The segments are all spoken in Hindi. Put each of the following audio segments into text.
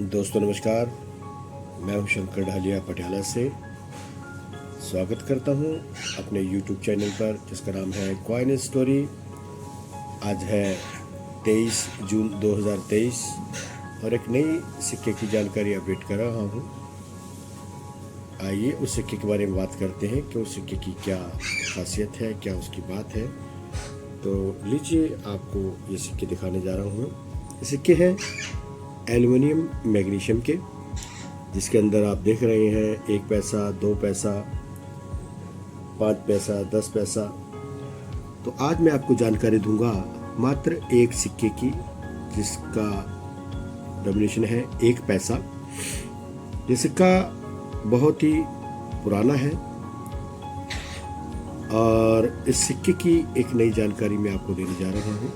दोस्तों नमस्कार। मैं हूं शंकर ढालिया पटियाला से। स्वागत करता हूं अपने YouTube चैनल पर जिसका नाम है कॉइन स्टोरी। आज है 23 जून 2023 और एक नई सिक्के की जानकारी अपडेट कर रहा हूं। आइए उस सिक्के के बारे में बात करते हैं कि उस सिक्के की क्या खासियत है, क्या उसकी बात है। तो लीजिए आपको ये सिक्के दिखाने जा रहा हूँ। ये सिक्के हैं एल्युमिनियम मैग्नीशियम के, जिसके अंदर आप देख रहे हैं 1 पैसा, 2 पैसा, 5 पैसा, 10 पैसा। तो आज मैं आपको जानकारी दूंगा मात्र एक सिक्के की, जिसका डोमिनेशन है 1 पैसा। ये सिक्का बहुत ही पुराना है और इस सिक्के की एक नई जानकारी मैं आपको देने जा रहा हूँ।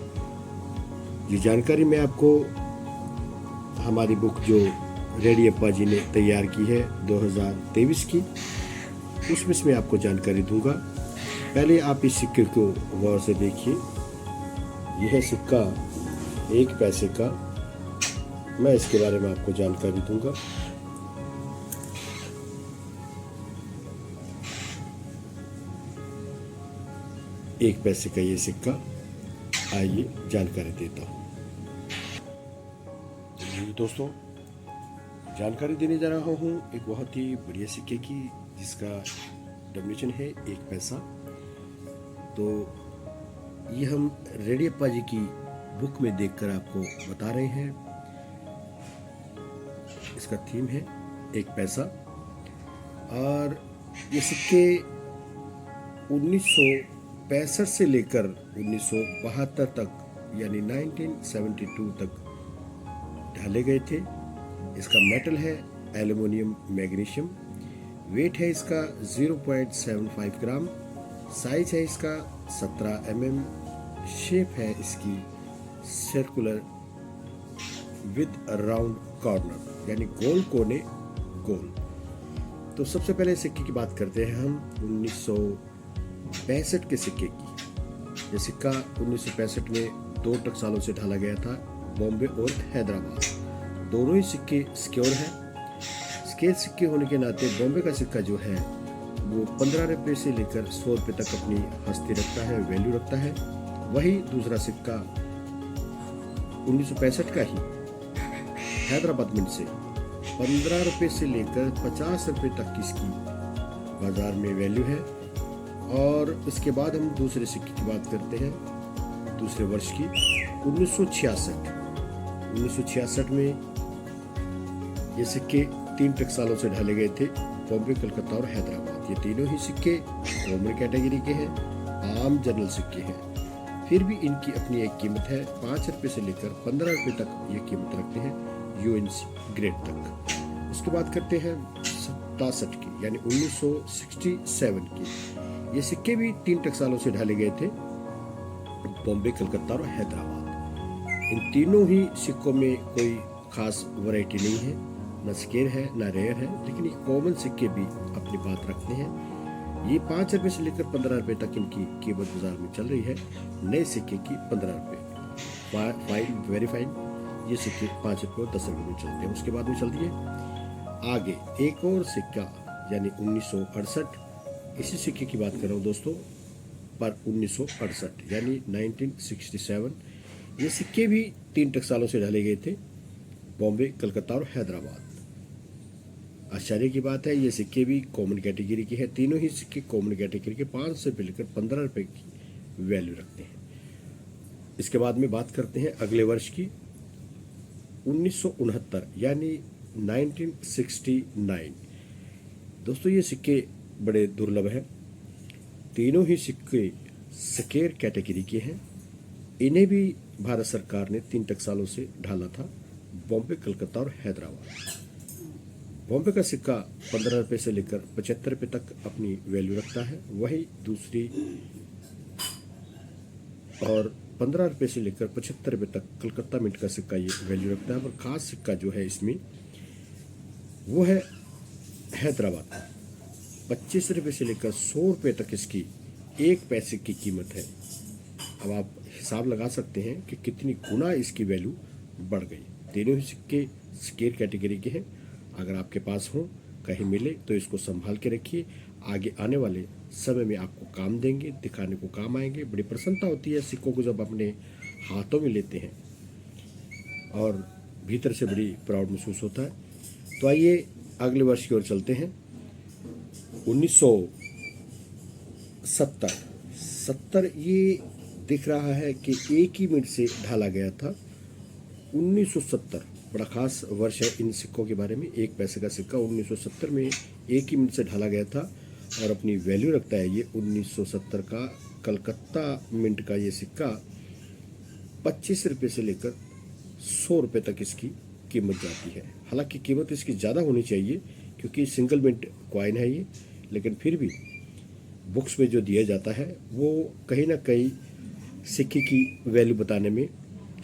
ये जानकारी मैं आपको हमारी बुक जो रेडियप्पा जी ने तैयार की है 2023 की, उसमें से मैं आपको जानकारी दूंगा। पहले आप इस सिक्के को गौर से देखिए। यह है सिक्का 1 पैसे का। मैं इसके बारे में आपको जानकारी दूंगा। एक पैसे का ये सिक्का, आइए जानकारी देता हूँ। दोस्तों, जानकारी देने जा रहा हूँ एक बहुत ही बढ़िया सिक्के की, जिसका डोमिनेशन है 1 पैसा। तो ये हम रेडियप्पा जी की बुक में देखकर आपको बता रहे हैं। इसका थीम है 1 पैसा और ये सिक्के 1965 से लेकर 1972 तक यानी 1972 तक ढाले गए थे। इसका मेटल है एल्युमिनियम मैग्नीशियम। वेट है इसका 0.75 ग्राम। साइज है इसका 17 mm। शेप है इसकी सर्कुलर विद राउंड कॉर्नर, यानी गोल कोने गोल। तो सबसे पहले सिक्के की बात करते हैं हम 1965 के सिक्के की। यह सिक्का 1965 में 2 टकसालों से ढाला गया था, बॉम्बे और हैदराबाद। दोनों ही सिक्के सिक्योर हैं। स्केल सिक्के होने के नाते बॉम्बे का सिक्का जो है वो 15 रुपये से लेकर 100 रुपये तक अपनी हस्ती रखता है, वैल्यू रखता है। वही दूसरा सिक्का 1965 का ही हैदराबाद मिंट से 15 रुपये से लेकर 50 रुपये तक इसकी बाजार में वैल्यू है। और उसके बाद हम दूसरे सिक्के की बात करते हैं, दूसरे वर्ष की 1966 में ये सिक्के 3 टकसालों से ढाले गए थे, बॉम्बे, कलकत्ता और हैदराबाद। ये तीनों ही सिक्के कॉमन कैटेगरी के हैं, आम जनरल सिक्के हैं। फिर भी इनकी अपनी एक कीमत है। 5 रुपये से लेकर 15 रुपये तक ये कीमत रखते हैं, यूएनसी ग्रेड तक। उसके बाद करते हैं 67 की, यानी 1967 की। ये सिक्के भी 3 टकसालों से ढाले गए थे, बॉम्बे, कलकत्ता और हैदराबाद। इन तीनों ही सिक्कों में कोई खास वैरायटी नहीं है, न स्केल है न रेयर है, लेकिन ये कॉमन सिक्के भी अपनी बात रखते हैं। ये 5 रुपये से लेकर 15 रुपये तक इनकी कीमत बाजार में चल रही है। नए सिक्के की 15 रुपये, फाइन, वेरी फाइन। ये सिक्के 5 रुपये और 10 रुपये में चलते हैं। उसके बाद में चलती है आगे एक और सिक्का, यानी 1968। इसी सिक्के की बात कर रहा हूँ दोस्तों, पर 1968 यानी 1967। ये सिक्के भी 3 टकसालों से ढाले गए थे, बॉम्बे, कलकत्ता और हैदराबाद। आश्चर्य की बात है, ये सिक्के भी कॉमन कैटेगरी के हैं। तीनों ही सिक्के कॉमन कैटेगरी के 5 से लेकर 15 रुपये की वैल्यू रखते हैं। इसके बाद में बात करते हैं अगले वर्ष की 1969 यानी 1969। दोस्तों, ये सिक्के बड़े दुर्लभ हैं। तीनों ही सिक्के स्केल कैटेगरी के हैं। इन्हें भी भारत सरकार ने 3 टकसालों से ढाला था, बॉम्बे, कलकत्ता और हैदराबाद। बॉम्बे का सिक्का 15 रुपये से लेकर 75 रुपये तक अपनी वैल्यू रखता है। वही दूसरी और 15 रुपये से लेकर 75 रुपये तक कलकत्ता मिंट का सिक्का ये वैल्यू रखता है। पर खास सिक्का जो है इसमें वो है हैदराबाद। 25 रुपये से लेकर 100 रुपये तक इसकी 1 पैसे की कीमत है। अब आप हिसाब लगा सकते हैं कि कितनी गुना इसकी वैल्यू बढ़ गई। तीनों ही सिक्के स्केर कैटेगरी के हैं। अगर आपके पास हो, कहीं मिले तो इसको संभाल के रखिए, आगे आने वाले समय में आपको काम देंगे, दिखाने को काम आएंगे। बड़ी प्रसन्नता होती है सिक्कों को जब अपने हाथों में लेते हैं और भीतर से बड़ी प्राउड महसूस होता है। तो आइए अगले वर्ष की ओर चलते हैं। 1970 ये दिख रहा है कि एक ही मिनट से ढाला गया था। 1970 बड़ा खास वर्ष है इन सिक्कों के बारे में। 1 पैसे का सिक्का 1970 में एक ही मिनट से ढाला गया था और अपनी वैल्यू रखता है ये। 1970 का कलकत्ता मिंट का ये सिक्का 25 रुपये से लेकर 100 रुपये तक इसकी कीमत जाती है। हालांकि कीमत इसकी ज़्यादा होनी चाहिए क्योंकि सिंगल मिंट कॉइन है ये, लेकिन फिर भी बुक्स में जो दिया जाता है वो कहीं ना कहीं सिक्के की वैल्यू बताने में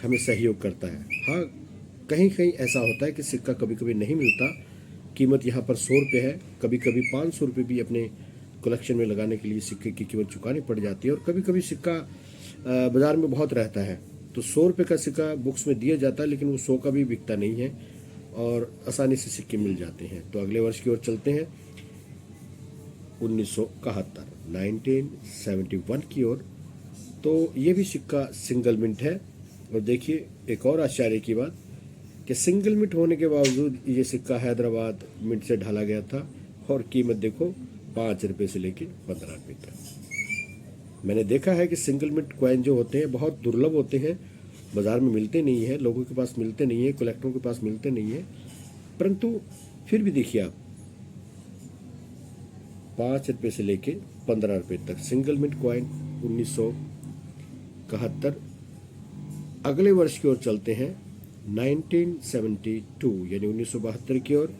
हमें सहयोग करता है। हाँ, कहीं कहीं ऐसा होता है कि सिक्का कभी कभी नहीं मिलता, कीमत यहाँ पर 100 रुपये है, कभी कभी 500 रुपये भी अपने कलेक्शन में लगाने के लिए सिक्के की कीमत चुकानी पड़ जाती है। और कभी कभी सिक्का बाज़ार में बहुत रहता है तो 100 रुपये का सिक्का बुक्स में दिया जाता है, लेकिन वो 100 का भी बिकता नहीं है और आसानी से सिक्के मिल जाते हैं। तो अगले वर्ष की ओर चलते हैं 1971 की ओर। तो ये भी सिक्का सिंगल मिंट है और देखिए एक और आश्चर्य की बात कि सिंगल मिंट होने के बावजूद ये सिक्का हैदराबाद मिंट से ढाला गया था और कीमत देखो 5 रुपये से लेकर 15 रुपये तक। मैंने देखा है कि सिंगल मिंट कॉइन जो होते हैं बहुत दुर्लभ होते हैं, बाज़ार में मिलते नहीं हैं, लोगों के पास मिलते नहीं हैं, कलेक्टरों के पास मिलते नहीं हैं, परंतु फिर भी देखिए आप 5 रुपये से लेके 15 रुपये तक सिंगल मिंट कॉइन 1971। अगले वर्ष की ओर चलते हैं 1972 यानी 1972 की ओर।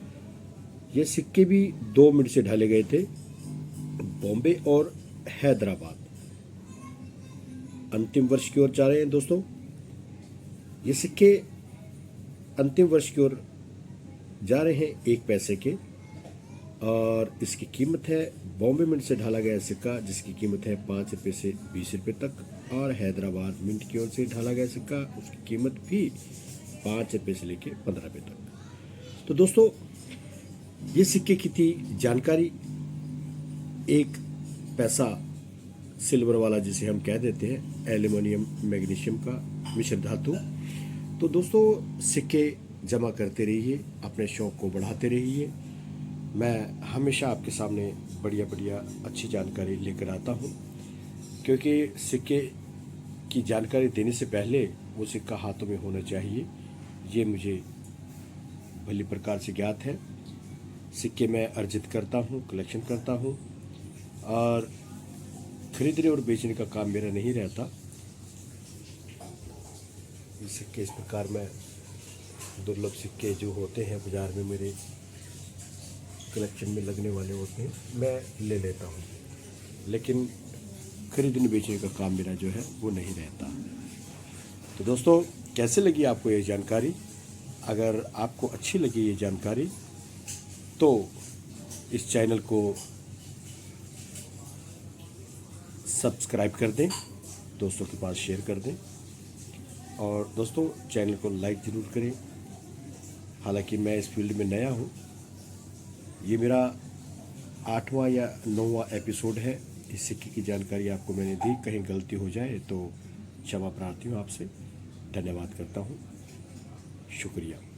ये सिक्के भी 2 मिनट से ढाले गए थे, बॉम्बे और हैदराबाद। अंतिम वर्ष की ओर जा रहे हैं दोस्तों। ये सिक्के अंतिम वर्ष की ओर जा रहे हैं 1 पैसे के और इसकी कीमत है बॉम्बे मिंट से ढाला गया सिक्का जिसकी कीमत है 5 रुपये से 20 रुपये तक, और हैदराबाद मिंट की ओर से ढाला गया सिक्का उसकी कीमत भी 5 रुपये से लेकर 15 रुपये तक। तो दोस्तों ये सिक्के की थी जानकारी। 1 पैसा सिल्वर वाला जिसे हम कह देते हैं, एल्युमिनियम मैग्नीशियम का मिश्र धातु। तो दोस्तों सिक्के जमा करते रहिए, अपने शौक़ को बढ़ाते रहिए। मैं हमेशा आपके सामने बढ़िया बढ़िया अच्छी जानकारी लेकर आता हूँ, क्योंकि सिक्के की जानकारी देने से पहले वो सिक्का हाथों में होना चाहिए, ये मुझे भली प्रकार से ज्ञात है। सिक्के मैं अर्जित करता हूँ, कलेक्शन करता हूँ और खरीदने और बेचने का काम मेरा नहीं रहता। ये सिक्के इस प्रकार मैं दुर्लभ सिक्के जो होते हैं बाज़ार में मेरे कलेक्शन में लगने वाले होते हैं मैं ले लेता हूँ, लेकिन खरीदने बेचने का काम मेरा जो है वो नहीं रहता। तो दोस्तों कैसे लगी आपको ये जानकारी? अगर आपको अच्छी लगी ये जानकारी तो इस चैनल को सब्सक्राइब कर दें, दोस्तों के पास शेयर कर दें और दोस्तों चैनल को लाइक ज़रूर करें। हालांकि मैं इस फील्ड में नया हूँ, ये मेरा 8वां या 9वां एपिसोड है। इस सिक्के की जानकारी आपको मैंने दी, कहीं गलती हो जाए तो क्षमा प्रार्थी हूँ आपसे। धन्यवाद करता हूँ, शुक्रिया।